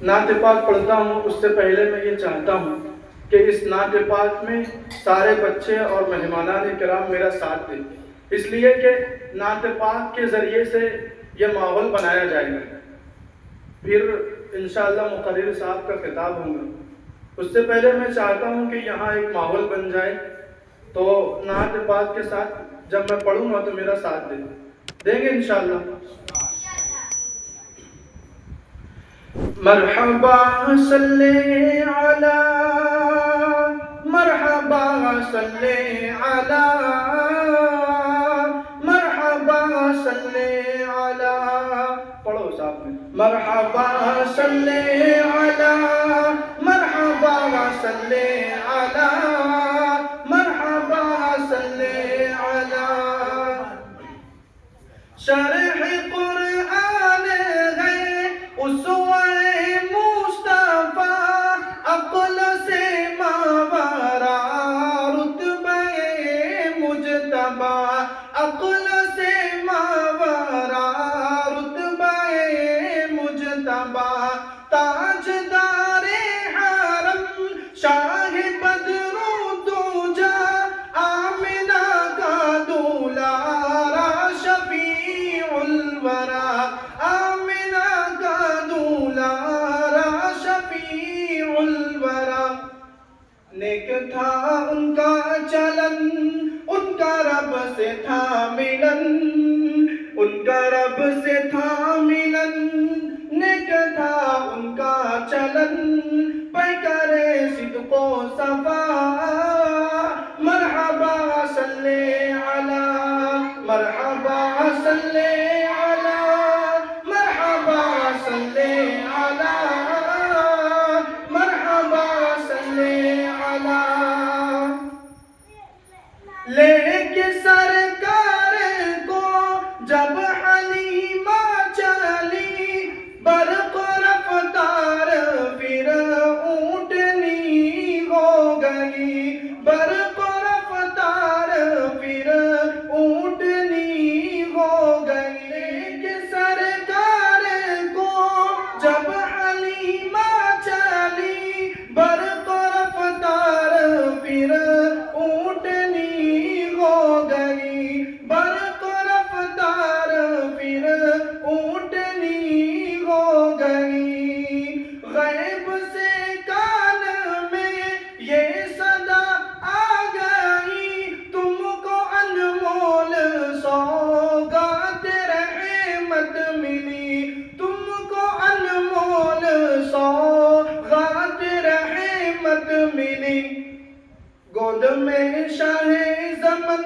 نعت پاک پڑھتا ہوں اس سے پہلے میں یہ چاہتا ہوں کہ اس نعت پاک میں سارے بچے اور مہمانان کرام میرا ساتھ دیں، اس لیے کہ نعت پاک کے ذریعے سے یہ ماحول بنایا جائے گا، پھر انشاءاللہ مقرر صاحب کا خطاب ہوگا۔ اس سے پہلے میں چاہتا ہوں کہ یہاں ایک ماحول بن جائے، تو نعت پاک کے ساتھ جب میں پڑھوں گا تو میرا ساتھ دیں گے انشاءاللہ۔ مرحبا صلی علی، مرحبا صلی علی، مرحبا صلی علی، پڑھو صاحب میں، مرحبا صلی علی، مرحبا صلی علی، مرحبا صلی علی، شرح قرآن ہے اسوہ مصطفیٰ، عقل سے ماورا رتبہ مجتبی، عقل سے ماورا رتبہ مجتبی، تاجدار حرم شاہ بدر الدجا، آمنہ کا دولارا شفیع الورا، آمنہ کا دولارا شفیع الورا، نیک تھا ان کا چلن، ان کا رب سے تھا ملن، ان کا رب سے تھا ملن، نیک تھا ان کا چلن، پیکر صدق و صفا، مرحبا صلی علی، مرحبا صلی علی، مرحبا صلی علی، مرحبا صلی علی، لے کے سرکار کو جب حلیمہ چلی، برق رفتار پھر اونٹنی ہو گئی، برق رفتار پھر اونٹنی ہو گئی، لے کے سرکار کو جب حلیمہ چلی، برق رفتار پھر اونٹنی ہو گئی، برق رفتار پھر اونٹنی ہو گئی، غیب سے کان میں یہ صدا آ گئی، تم کو انمول سوغات رحمت ملی، تم کو انمول سوغات رحمت ملی، گود میں شاہ زمن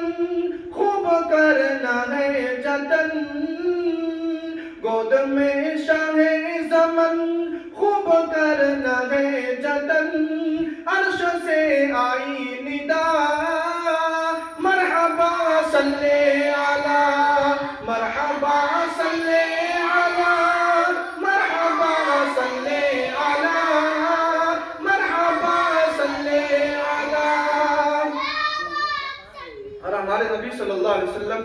خوب کرنا ہے جتن، گود میں شاہ زمن خوب کرنا ہے جتن، عرش سے آئی ندا، مرحبا صلی علی، مرحبا صلی علی، مرحبا صلی علی، مرحبا صلی علی، اور ہمارے نبی صلی اللہ علیہ وسلم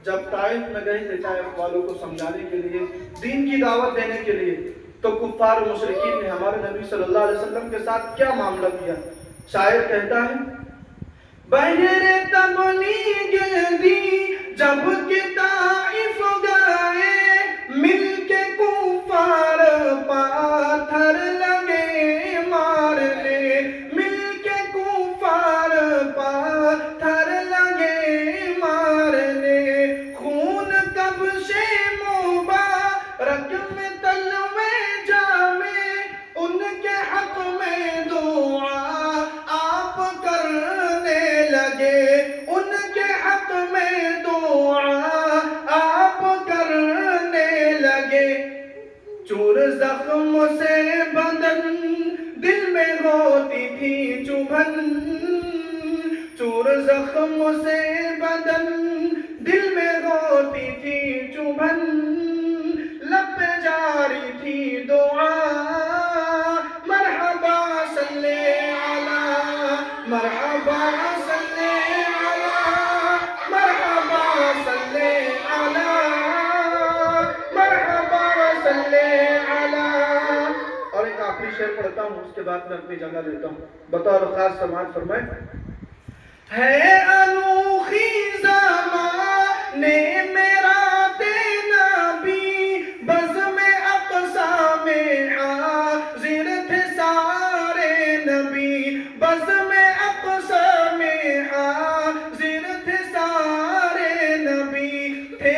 جب طائف میں گئے تھے طائف والوں کو سمجھانے کے لیے، دین کی دعوت دینے کے لیے، تو کفار و مشرکین نے ہمارے نبی صلی اللہ علیہ وسلم کے ساتھ کیا معاملہ کیا؟ شاعر کہتا ہے، بغیر تبلیغ دی جب کہ طائف گئے، مل کے کفار پاتھر لگے مارنے، مل کے کفار پاتھر لگے مارنے، خون کبش مبارک میں تلوے جامے، ان کے حق میں دعا آپ کرنے لگے، ان کے حق میں دعا آپ کرنے لگے، چور زخم سے بدن دل میں ہوتی تھی چبھن، چور زخم سے بدن دل میں ہوتی تھی چبھن، لب پہ جاری تھی دعا، مرحبا صلی علی، مرحبا صلی علی، مرحبا صلی علی، مرحبا صلی علی، اور ایک آخری شعر پڑھتا ہوں، اس کے بعد میں اپنی جگہ لیتا ہوں. بطور خاص سماعت فرمائیں. ہے انوکھی زمانے میرا دینا بھی، بزم اقصا میں حاضر تھے سارے نبی، بزم اقصا میں حاضر تھے سارے نبی، تھے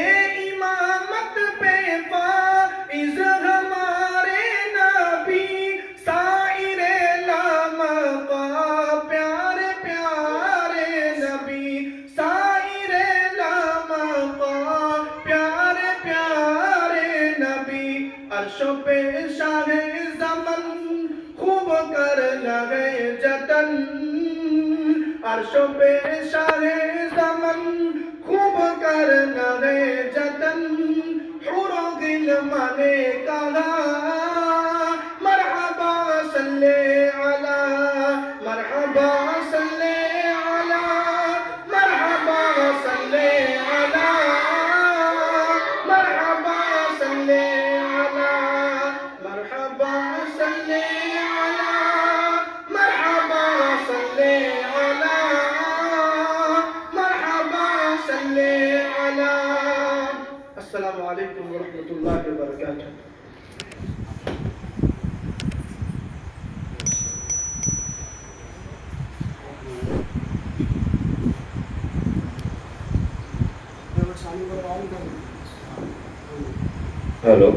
امامت پہ فائز ہمارے نبی، سائر لامقا پیارے پیارے نبی، سائر لامقا پیارے پیارے نبی. عرشوں پہ شاہ زمن خوب کر لگے جتن، عرشوں پہ شاہ زمن خوب کر لگے جتن، حور و غلمان نے کہا مرحبا صلی علی، مرحبا صلی علی، مرحبا صلی علی، مرحبا صلی علی، مرحبا صلی علی، مرحبا صلی علی، مرحبا صلی علی. السلام علیکم ورحمۃ اللہ وبرکاتہ. ہیلو.